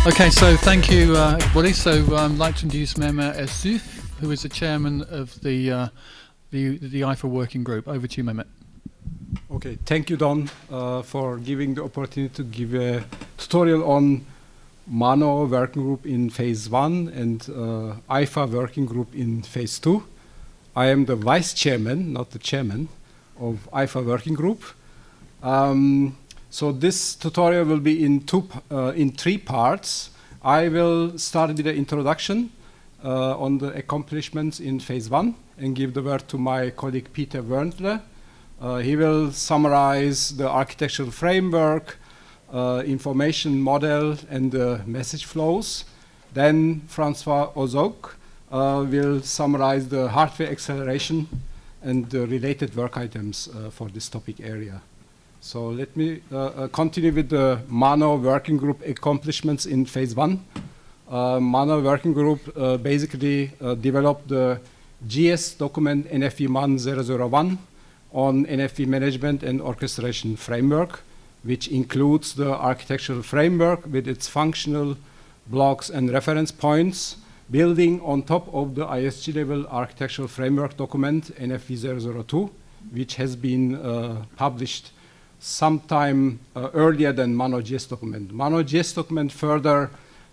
Okay, so thank you, everybody. So I'd like to introduce Mehmet Ersue, who is the chairman of the IFA Working Group. Over to you, Mehmet. Okay, thank you, Don, for giving the opportunity to give a tutorial on Mano Working Group in Phase 1 and IFA Working Group in Phase 2. I am the Vice Chairman, not the Chairman, of IFA Working Group. So this tutorial will be in three parts. I will start with the introduction on the accomplishments in Phase 1 and give the word to my colleague Peter Wörndle. He will summarize the architectural framework, information model, and the message flows. Then Francois Ozog will summarize the hardware acceleration and the related work items for this topic area. So let me continue with the Mano Working Group accomplishments in Phase 1. Mano Working Group basically developed the GS document NFV MAN 001 on NFV management and orchestration framework, which includes the architectural framework with its functional blocks and reference points, building on top of the ISG level architectural framework document NFV 002, which has been published sometime earlier than Mano GS document. Mano GS document further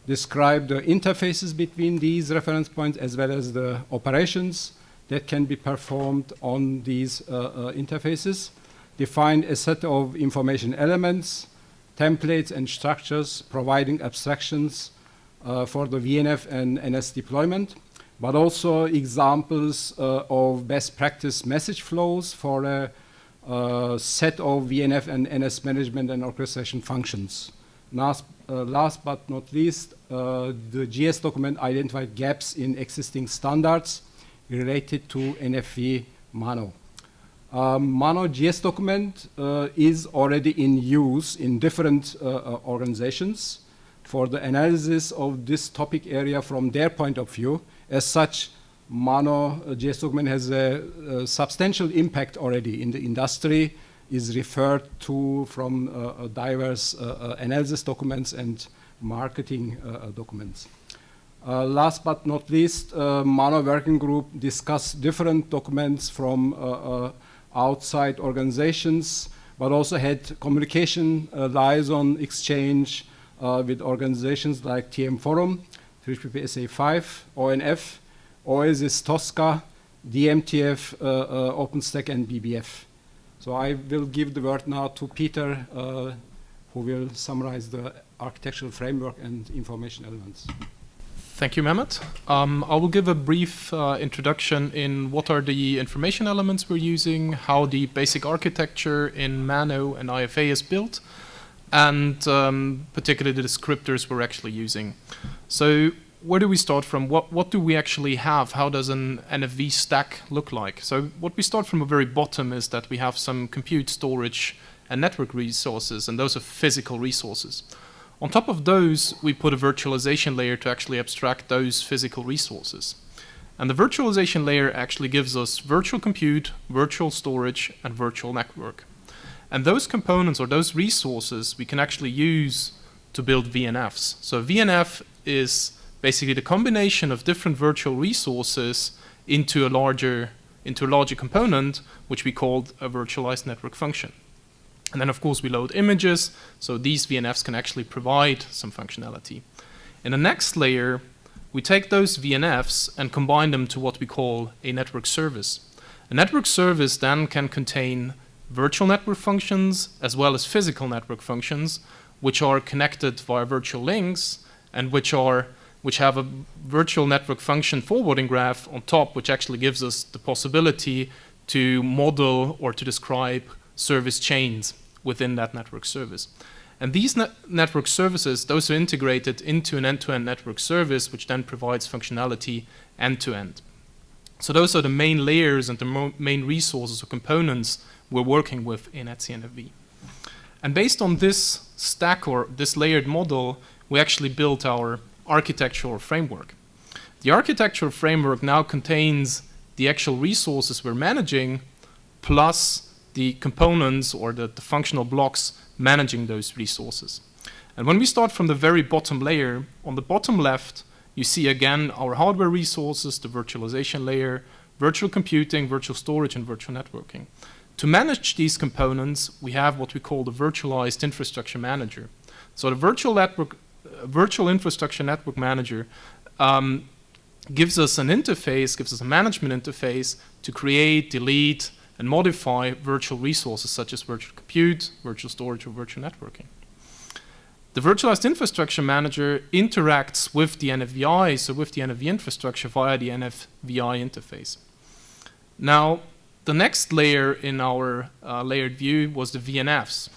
described the interfaces between these reference points as well as the operations that can be performed on these interfaces, defined a set of information elements, templates, and structures providing abstractions for the VNF and NS deployment, but also examples of best practice message flows for a set of VNF and NS management and orchestration functions. Last but not least, the GS document identified gaps in existing standards related to NFV Mano. Mano GS document is already in use in different organizations for the analysis of this topic area from their point of view. As such, Mano GS document has a substantial impact already in the industry, is referred to from diverse analysis documents and marketing documents. Last but not least, Mano Working Group discussed different documents from outside organizations, but also had communication liaison exchange with organizations like TM Forum, 3PP SA5, ONF, Oasis Tosca, DMTF, OpenStack, and BBF. So I will give the word now to Peter, who will summarize the architectural framework and information elements. Thank you, Mehmet. I will give a brief introduction in what are the information elements we're using, how the basic architecture in Mano and IFA is built, and particularly the descriptors we're actually using. So where do we start from? What do we actually have? How does an NFV stack look like? So what we start from the very bottom is that we have some compute, storage, and network resources, and those are physical resources. On top of those, we put a virtualization layer to actually abstract those physical resources. And the virtualization layer actually gives us virtual compute, virtual storage, and virtual network. And those components or those resources we can actually use to build VNFs. So VNF is basically the combination of different virtual resources into a larger component, which we called a virtualized network function. And then, of course, we load images, so these VNFs can actually provide some functionality. In the next layer, we take those VNFs and combine them to what we call a network service. A network service then can contain virtual network functions as well as physical network functions, which are connected via virtual links and which have a virtual network function forwarding graph on top, which actually gives us the possibility to model or to describe service chains within that network service. And these network services, those are integrated into an end-to-end network service, which then provides functionality end-to-end. So those are the main layers and the main resources or components we're working with in Etsi NFV. And based on this stack or this layered model, we actually built our architectural framework. The architectural framework now contains the actual resources we're managing plus the components or the functional blocks managing those resources. And when we start from the very bottom layer, on the bottom left, you see again our hardware resources, the virtualization layer, virtual computing, virtual storage, and virtual networking. To manage these components, we have what we call the virtualized infrastructure manager. So the virtual infrastructure network manager gives us an interface, gives us a management interface to create, delete, and modify virtual resources such as virtual compute, virtual storage, or virtual networking. The virtualized infrastructure manager interacts with the NFVI, so with the NFV infrastructure via the NFVI interface. Now, the next layer in our layered view was the VNFs.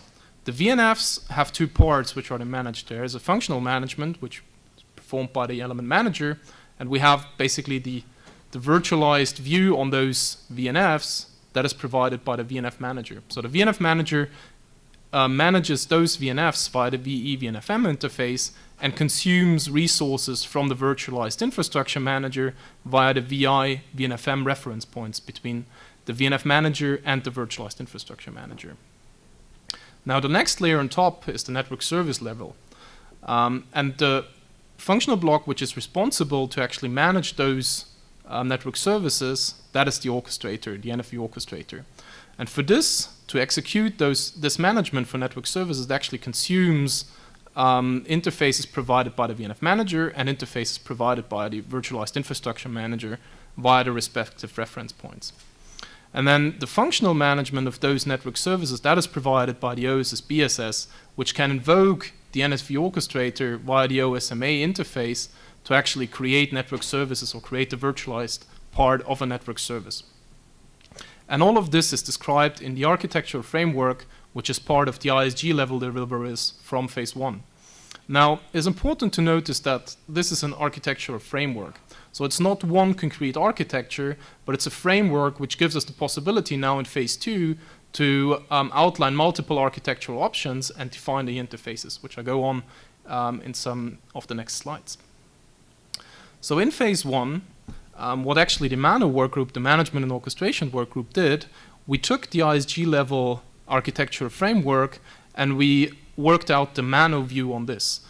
The VNFs have two parts which are managed. There is a functional management, which is performed by the element manager, and we have basically the virtualized view on those VNFs that is provided by the VNF manager. So the VNF manager manages those VNFs via the VE VNFM interface and consumes resources from the virtualized infrastructure manager via the VI VNFM reference points between the VNF manager and the virtualized infrastructure manager. Now the next layer on top is the network service level. And the functional block which is responsible to actually manage those network services, that is the orchestrator, the NFV orchestrator. And for this, to execute this management for network services, it actually consumes interfaces provided by the VNF manager and interfaces provided by the virtualized infrastructure manager via the respective reference points. And then the functional management of those network services, that is provided by the OSS BSS, which can invoke the NSV orchestrator via the OSMA interface to actually create network services or create the virtualized part of a network service. And all of this is described in the architectural framework, which is part of the ISG level deliverables from phase 1. Now, it's important to notice that this is an architectural framework. So it's not one concrete architecture, but it's a framework which gives us the possibility now in phase 2 to outline multiple architectural options and define the interfaces, which I go on in some of the next slides. So in phase 1, what actually the Mano work group, the management and orchestration work group did, we took the ISG level architectural framework and we worked out the Mano view on this.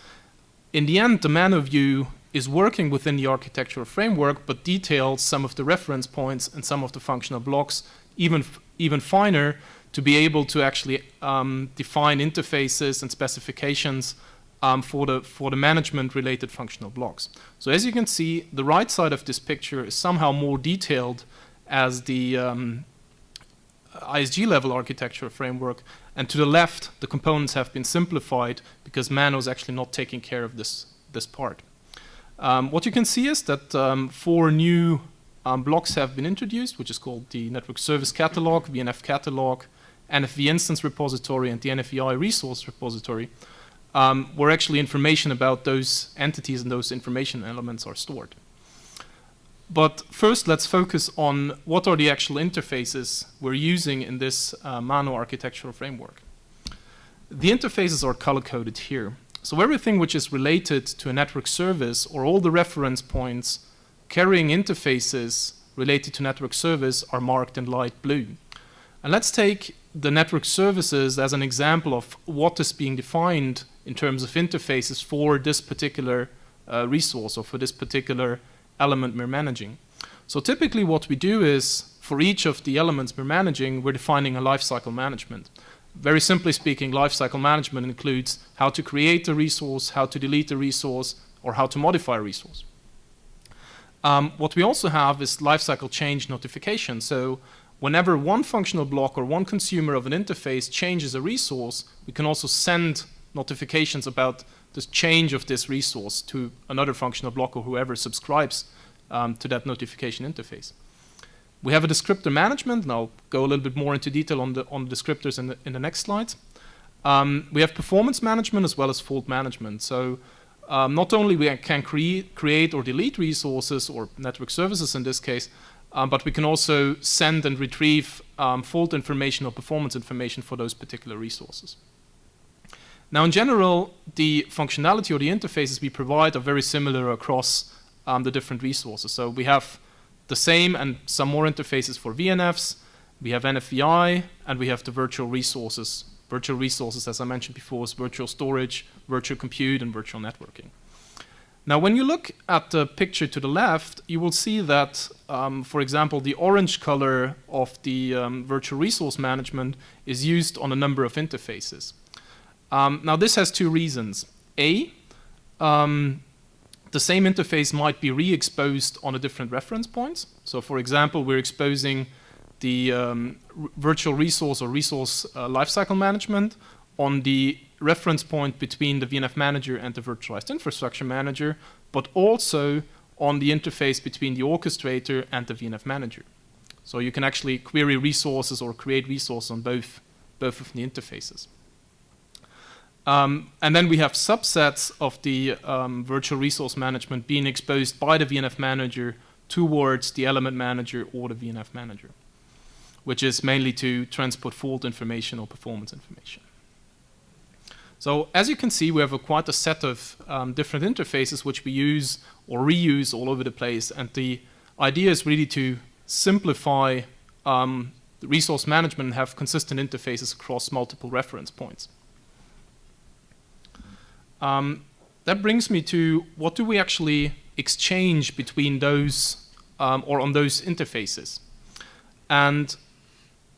In the end, the Mano view is working within the architectural framework, but details some of the reference points and some of the functional blocks even finer to be able to actually define interfaces and specifications for the management-related functional blocks. So as you can see, the right side of this picture is somehow more detailed as the ISG level architecture framework, and to the left, the components have been simplified because Mano is actually not taking care of this part. What you can see is that 4 new blocks have been introduced, which is called the Network Service Catalog, VNF Catalog, NFV Instance Repository, and the NFVI Resource Repository, where actually information about those entities and those information elements are stored. But first, let's focus on what are the actual interfaces we're using in this Mano architectural framework. The interfaces are color-coded here. So everything which is related to a network service or all the reference points carrying interfaces related to network service are marked in light blue. And let's take the network services as an example of what is being defined in terms of interfaces for this particular resource or for this particular element we're managing. So typically what we do is, for each of the elements we're managing, we're defining a lifecycle management. Very simply speaking, lifecycle management includes how to create a resource, how to delete a resource, or how to modify a resource. What we also have is lifecycle change notification. So whenever one functional block or one consumer of an interface changes a resource, we can also send notifications about this change of this resource to another functional block or whoever subscribes to that notification interface. We have a descriptor management, and I'll go a little bit more into detail on the descriptors in the next slides. We have performance management as well as fault management. So not only we can create or delete resources or network services in this case, but we can also send and retrieve fault information or performance information for those particular resources. Now, in general, the functionality or the interfaces we provide are very similar across the different resources. So we have the same and some more interfaces for VNFs, we have NFVI, and we have the virtual resources Virtual resources, as I mentioned before, is virtual storage, virtual compute, and virtual networking. Now, when you look at the picture to the left, you will see that, for example, the orange color of the virtual resource management is used on a number of interfaces. Now, this has two reasons. A, the same interface might be re-exposed on a different reference points. So, for example, we're exposing the virtual resource or resource lifecycle management on the reference point between the VNF manager and the virtualized infrastructure manager, but also on the interface between the orchestrator and the VNF manager. So you can actually query resources or create resources on both of the interfaces. And then we have subsets of the virtual resource management being exposed by the VNF manager towards the element manager or the VNF manager, which is mainly to transport fault information or performance information. So as you can see, we have quite a set of different interfaces which we use or reuse all over the place. And the idea is really to simplify the resource management and have consistent interfaces across multiple reference points. That brings me to what do we actually exchange between those or on those interfaces. And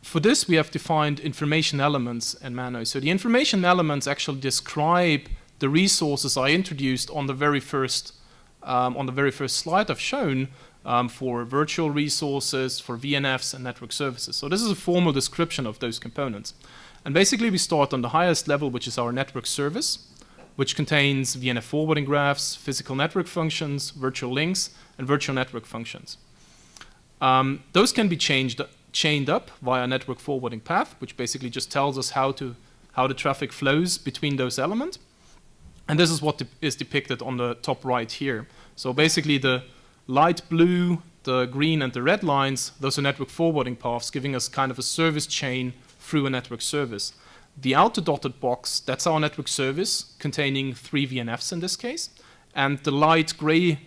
for this, we have defined information elements in Mano. So the information elements actually describe the resources I introduced on the very first slide I've shown for virtual resources, for VNFs, and network services. So this is a formal description of those components. And basically, we start on the highest level, which is our network service, which contains VNF forwarding graphs, physical network functions, virtual links, and virtual network functions. Those can be chained up via a network forwarding path, which basically just tells us how the traffic flows between those elements. And this is what is depicted on the top right here. So basically the light blue, the green, and the red lines, those are network forwarding paths, giving us kind of a service chain through a network service. The outer dotted box, that's our network service, containing 3 VNFs in this case. And the light gray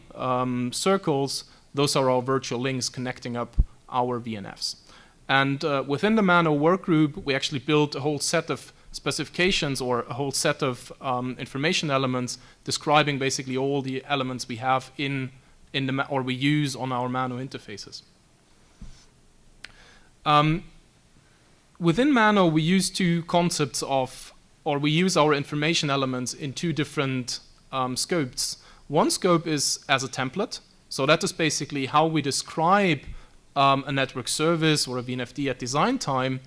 circles, those are our virtual links connecting up our VNFs. And within the Mano workgroup, we actually built a whole set of specifications or a whole set of information elements describing basically all the elements we have or we use on our Mano interfaces. Within Mano, we use two concepts we use our information elements in two different scopes. One scope is as a template. So that is basically how we describe a network service or a VNFD at design time.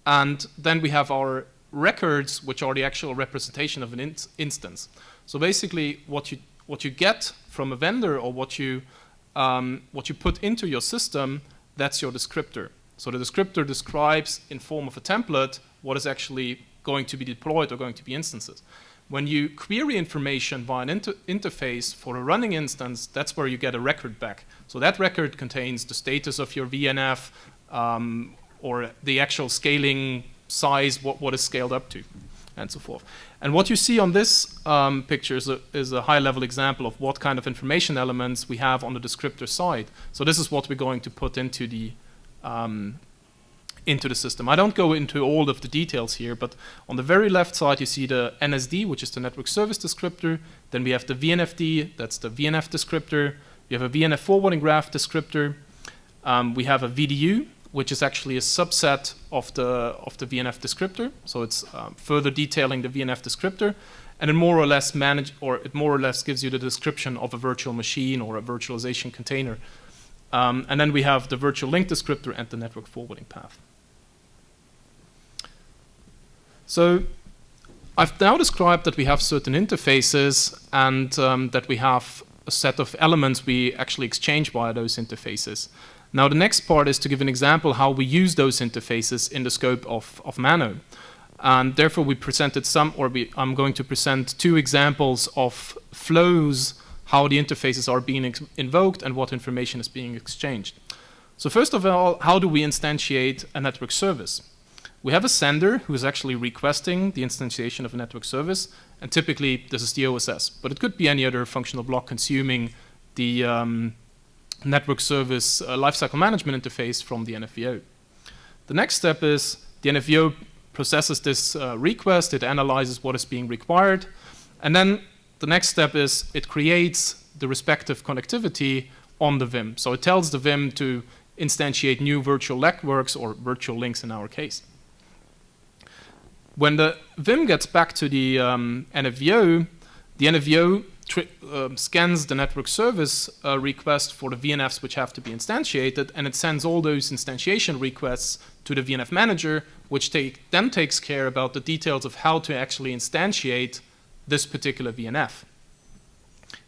And then we have our records, which are the actual representation of an instance. So basically, what you get from a vendor or what you put into your system, that's your descriptor. So the descriptor describes in form of a template what is actually going to be deployed or going to be instances. When you query information via an interface for a running instance, that's where you get a record back. So that record contains the status of your VNF or the actual scaling size, what is scaled up to, and so forth. And what you see on this picture is a high-level example of what kind of information elements we have on the descriptor side. So this is what we're going to put into the system. I don't go into all of the details here, but on the very left side you see the NSD, which is the network service descriptor. Then we have the VNFD, that's the VNF descriptor. We have a VNF forwarding graph descriptor. We have a VDU, which is actually a subset of the VNF descriptor. So it's further detailing the VNF descriptor, and it more or less gives you the description of a virtual machine or a virtualization container. And then we have the virtual link descriptor and the network forwarding path. So I've now described that we have certain interfaces and that we have a set of elements we actually exchange via those interfaces. Now the next part is to give an example how we use those interfaces in the scope of Mano. And therefore we presented I'm going to present two examples of flows, how the interfaces are being invoked and what information is being exchanged. So first of all, how do we instantiate a network service? We have a sender who is actually requesting the instantiation of a network service, and typically this is the OSS, but it could be any other functional block consuming the network service lifecycle management interface from the NFVO. The next step is the NFVO processes this request, it analyzes what is being required, and then the next step is it creates the respective connectivity on the Vim. So it tells the Vim to instantiate new virtual networks, or virtual links in our case. When the Vim gets back to the NFVO scans the network service request for the VNFs which have to be instantiated, and it sends all those instantiation requests to the VNF manager, which then takes care about the details of how to actually instantiate this particular VNF.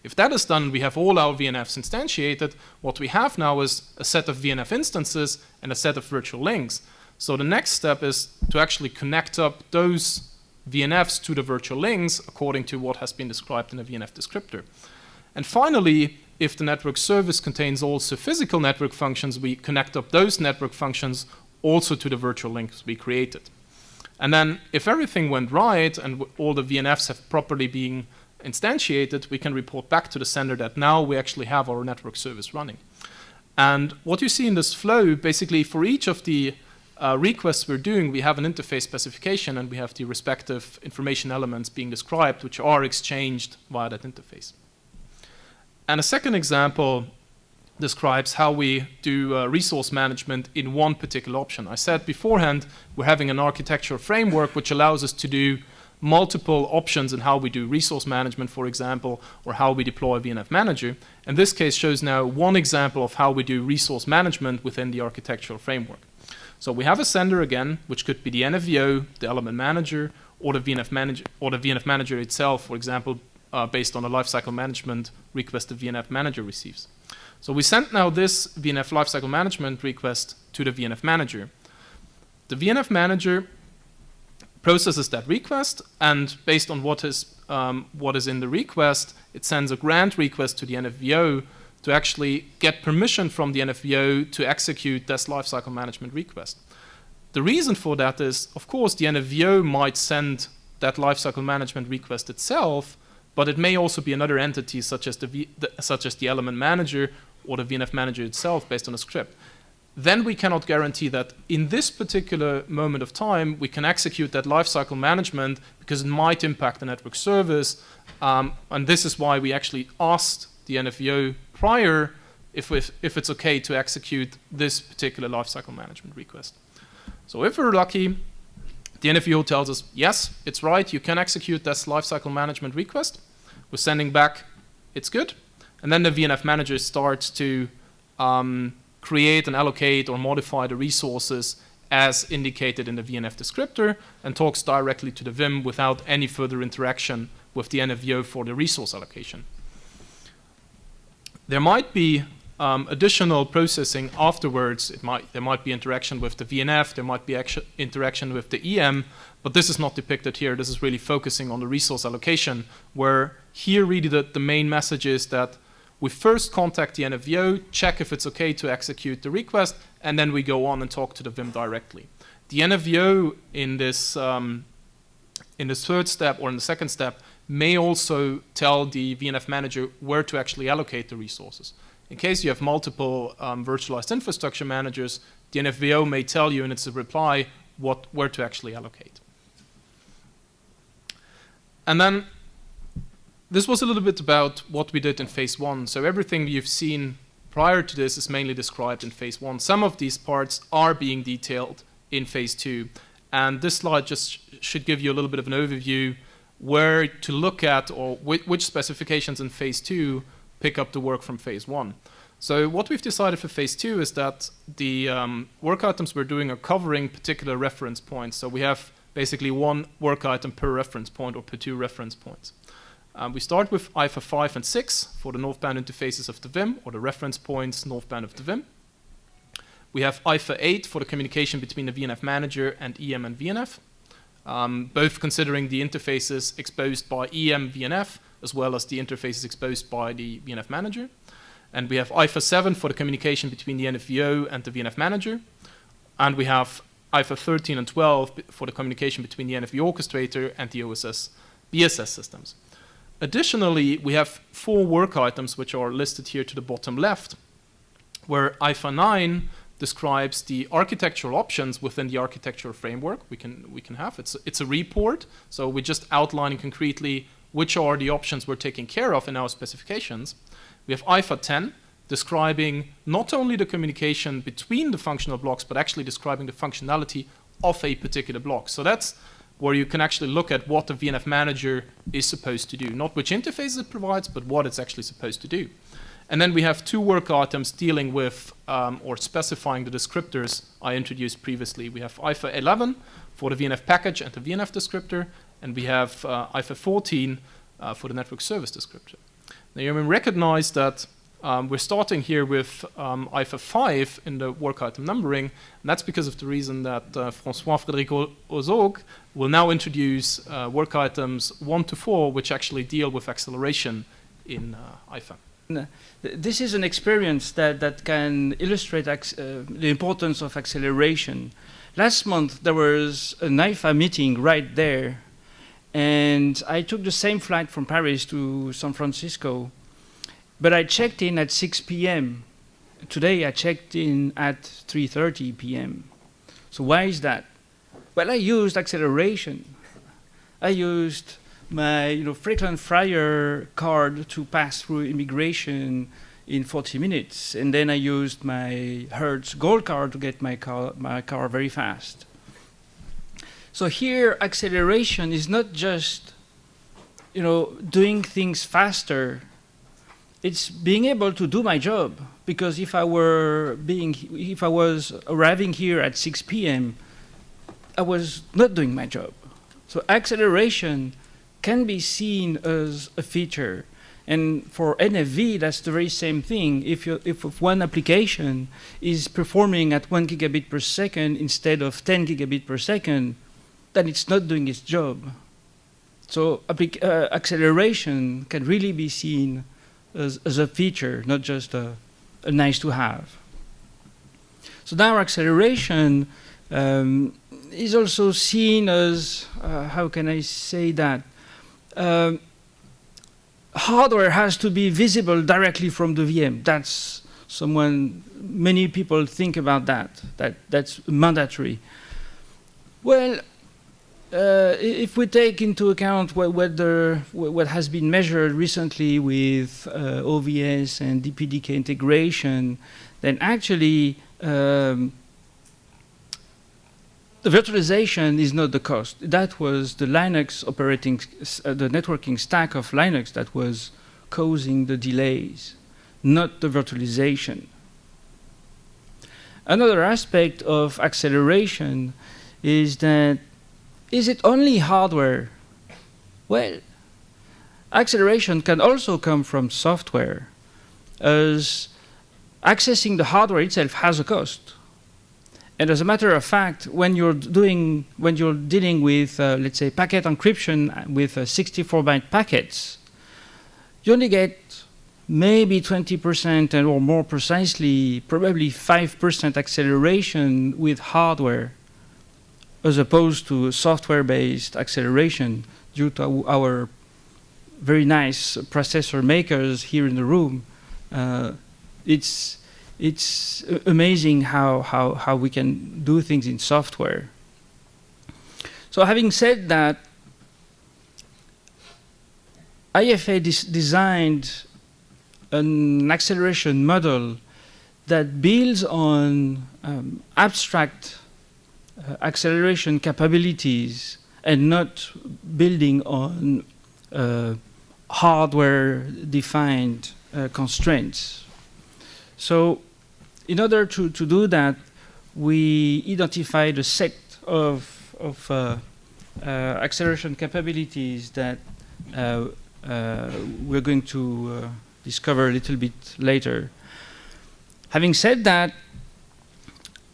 If that is done, we have all our VNFs instantiated. What we have now is a set of VNF instances and a set of virtual links. So the next step is to actually connect up those VNFs to the virtual links according to what has been described in the VNF descriptor. And finally, if the network service contains also physical network functions, we connect up those network functions also to the virtual links we created. And then if everything went right and all the VNFs have properly been instantiated, we can report back to the sender that now we actually have our network service running. And what you see in this flow, basically for each of the requests we're doing, we have an interface specification and we have the respective information elements being described, which are exchanged via that interface. And a second example describes how we do resource management in one particular option. I said beforehand, we're having an architectural framework which allows us to do multiple options in how we do resource management, for example, or how we deploy VNF Manager. And this case shows now one example of how we do resource management within the architectural framework. So we have a sender again, which could be the NFVO, the element manager, or the VNF manager itself, for example, based on a lifecycle management request the VNF manager receives. So we sent now this VNF lifecycle management request to the VNF manager. The VNF manager processes that request, and based on what is in the request, it sends a grant request to the NFVO to actually get permission from the NFVO to execute this lifecycle management request. The reason for that is, of course, the NFVO might send that lifecycle management request itself, but it may also be another entity such as the element manager or the VNF manager itself based on a script. Then we cannot guarantee that in this particular moment of time we can execute that lifecycle management because it might impact the network service, and this is why we actually asked the NFVO prior if it's okay to execute this particular lifecycle management request. So if we're lucky, the NFVO tells us, yes, it's right, you can execute this lifecycle management request. We're sending back, it's good. And then the VNF manager starts to create and allocate or modify the resources as indicated in the VNF descriptor and talks directly to the Vim without any further interaction with the NFVO for the resource allocation. There might be additional processing afterwards. There might be interaction with the VNF, there might be interaction with the EM, but this is not depicted here. This is really focusing on the resource allocation, where here really the main message is that we first contact the NFVO, check if it's okay to execute the request, and then we go on and talk to the Vim directly. The NFVO in this third step or in the second step may also tell the VNF manager where to actually allocate the resources. In case you have multiple virtualized infrastructure managers, the NFVO may tell you in its reply where to actually allocate. And then this was a little bit about what we did in phase one. So everything you've seen prior to this is mainly described in phase one. Some of these parts are being detailed in phase two. And this slide just should give you a little bit of an overview where to look at or which specifications in phase two pick up the work from phase one. So what we've decided for phase two is that the work items we're doing are covering particular reference points. So we have basically one work item per reference point or per two reference points. We start with IFA 5 and 6 for the northbound interfaces of the Vim, or the reference points northbound of the Vim. We have IFA 8 for the communication between the VNF manager and EM and VNF, both considering the interfaces exposed by EM VNF as well as the interfaces exposed by the VNF manager. And we have IFA 7 for the communication between the NFVO and the VNF manager. And we have IFA 13 and 12 for the communication between the NFV orchestrator and the OSS BSS systems. Additionally, we have 4 work items which are listed here to the bottom left, where IFA 9 describes the architectural options within the architectural framework we can have. It's a report, so we're just outlining concretely which are the options we're taking care of in our specifications. We have IFA 10, describing not only the communication between the functional blocks, but actually describing the functionality of a particular block. So that's where you can actually look at what the VNF manager is supposed to do. Not which interfaces it provides, but what it's actually supposed to do. And then we have 2 work items dealing with or specifying the descriptors I introduced previously. We have IFA 11 for the VNF package and the VNF descriptor, and we have IFA 14 for the network service descriptor. Now you may recognize that we're starting here with IFA 5 in the work item numbering, and that's because of the reason that Francois-Frederic Ozog will now introduce work items 1 to 4, which actually deal with acceleration in IFA. This is an experience that can illustrate the importance of acceleration. Last month there was an IFA meeting right there, and I took the same flight from Paris to San Francisco. But I checked in at 6 p.m. Today I checked in at 3:30 p.m. So why is that? Well, I used acceleration. I used my frequent flyer card to pass through immigration in 40 minutes. And then I used my Hertz Gold card to get my car very fast. So here acceleration is not just doing things faster. It's being able to do my job, because if I was arriving here at 6 p.m., I was not doing my job. So acceleration can be seen as a feature, and for NFV that's the very same thing. If one application is performing at 1 gigabit per second instead of 10 gigabit per second, then it's not doing its job. So acceleration can really be seen as a feature, not just a nice to have. So now acceleration is also seen as, how can I say that? Hardware has to be visible directly from the VM. That's many people think about that's mandatory. Well, if we take into account what has been measured recently with OVS and DPDK integration, then actually the virtualization is not the cost. That was the Linux the networking stack of Linux that was causing the delays, not the virtualization. Another aspect of acceleration is that, is it only hardware? Well, acceleration can also come from software, as accessing the hardware itself has a cost. And as a matter of fact, when you're dealing with, let's say, packet encryption with 64-byte packets, you only get maybe 20%, or more precisely, probably 5% acceleration with hardware, as opposed to software-based acceleration due to our very nice processor makers here in the room. It's amazing how we can do things in software. So having said that, IFA designed an acceleration model that builds on abstract acceleration capabilities and not building on hardware-defined constraints. So in order to do that, we identified a set of acceleration capabilities that we're going to discover a little bit later. Having said that,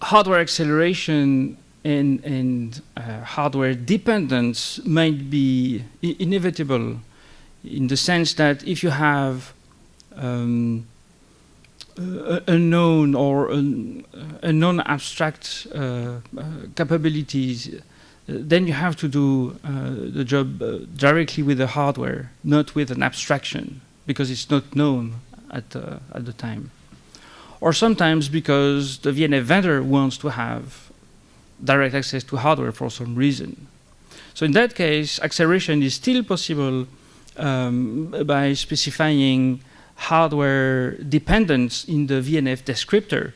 hardware acceleration and hardware dependence might be inevitable, in the sense that if you have unknown or non-abstract capabilities, then you have to do the job directly with the hardware, not with an abstraction, because it's not known at the time. or sometimes because the VNF vendor wants to have direct access to hardware for some reason. So in that case, acceleration is still possible by specifying hardware dependence in the VNF descriptor,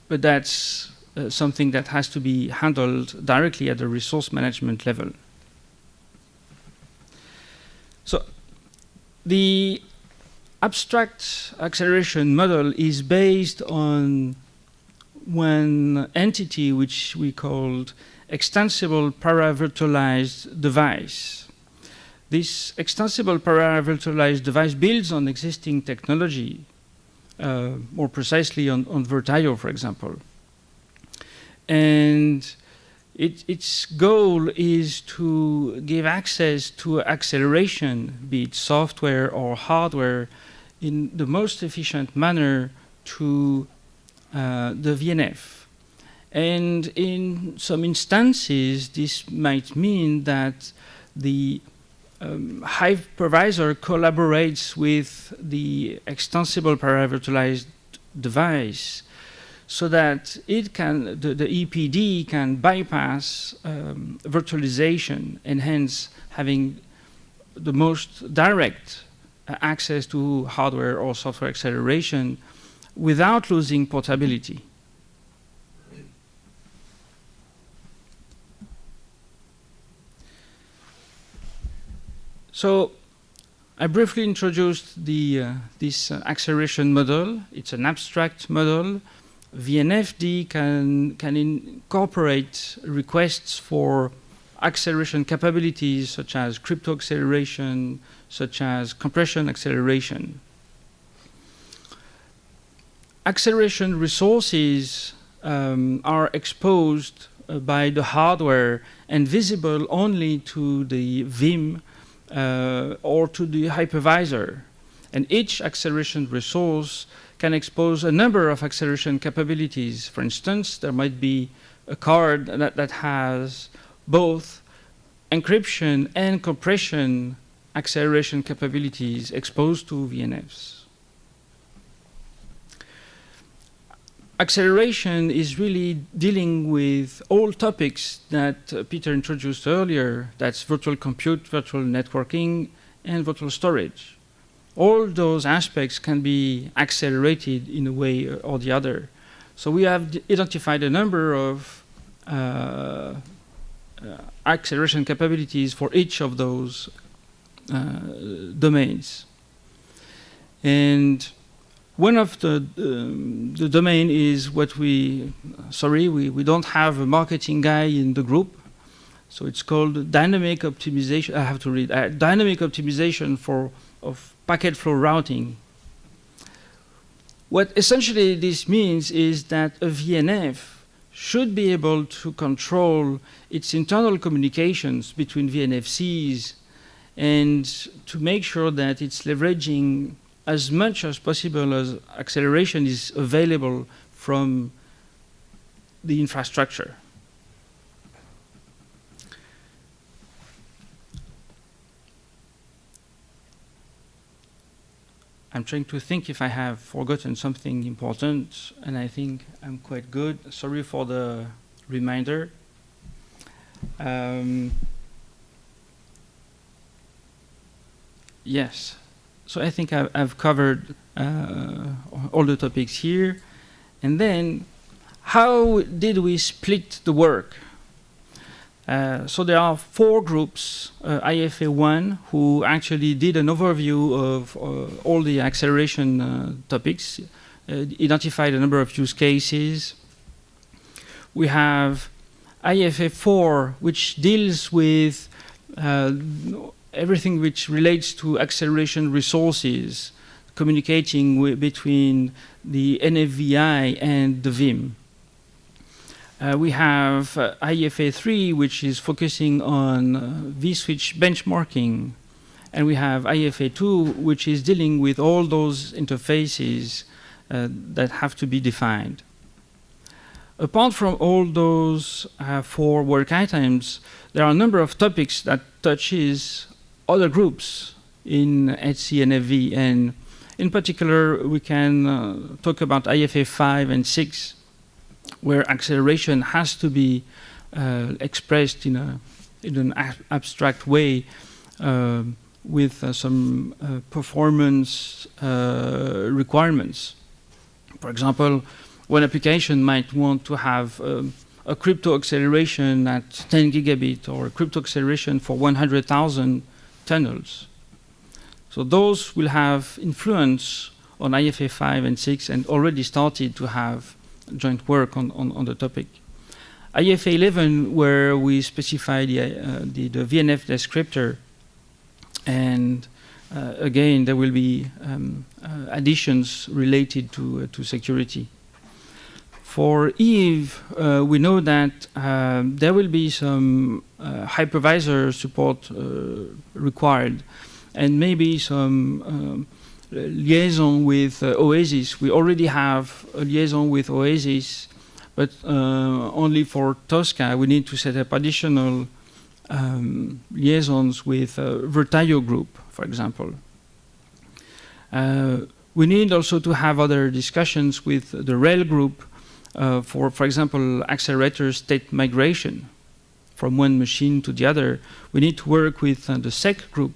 but that's something that has to be handled directly at the resource management level. So the abstract acceleration model is based on one entity which we called extensible para-virtualized device. This extensible para-virtualized device builds on existing technology, more precisely on Virtio, for example. And its goal is to give access to acceleration, be it software or hardware, in the most efficient manner to the VNF. And in some instances, this might mean that the hypervisor collaborates with the extensible para-virtualized device, so that it can, the EPD can bypass virtualization and hence having the most direct access to hardware or software acceleration without losing portability. So I briefly introduced this acceleration model. It's an abstract model. VNFD can incorporate requests for acceleration capabilities such as crypto acceleration, such as compression acceleration. Acceleration resources are exposed by the hardware and visible only to the VIM or to the hypervisor. And each acceleration resource can expose a number of acceleration capabilities. For instance, there might be a card that has both encryption and compression acceleration capabilities exposed to VNFs. Acceleration is really dealing with all topics that Peter introduced earlier. That's virtual compute, virtual networking, and virtual storage. All those aspects can be accelerated in a way or the other. So we have identified a number of acceleration capabilities for each of those domains. And one of the domain is what we don't have a marketing guy in the group. So it's called dynamic optimization. I have to read dynamic optimization of packet flow routing. What essentially this means is that a VNF should be able to control its internal communications between VNFCs and to make sure that it's leveraging as much as possible as acceleration is available from the infrastructure. I'm trying to think if I have forgotten something important, and I think I'm quite good. Sorry for the reminder. Yes, so I think I've covered all the topics here. And then, how did we split the work? So there are 4 groups, IFA 1, who actually did an overview of all the acceleration topics, identified a number of use cases. We have IFA 4, which deals with everything which relates to acceleration resources, communicating between the NFVI and the VIM. We have IFA 3, which is focusing on vSwitch benchmarking. And we have IFA 2, which is dealing with all those interfaces that have to be defined. Apart from all those 4 work items, there are a number of topics that touches other groups in Etsi and FV. And In particular, we can talk about IFA 5 and 6, where acceleration has to be expressed in an abstract way with some performance requirements. For example, one application might want to have a crypto acceleration at 10 gigabit or a crypto acceleration for 100,000 tunnels. So those will have influence on IFA 5 and 6 and already started to have joint work on the topic. IFA 11, where we specify the VNF descriptor, and again, there will be additions related to security. For Eve, we know that there will be some hypervisor support required, and maybe some liaison with Oasis. We already have a liaison with Oasis, but only for Tosca. We need to set up additional liaisons with Vertaio group, for example. We need also to have other discussions with the Rail group for example, accelerator state migration from one machine to the other. We need to work with the SEC group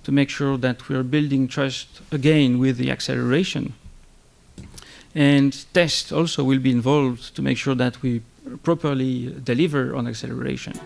to make sure that we are building trust again with the acceleration. And test also will be involved to make sure that we properly deliver on acceleration.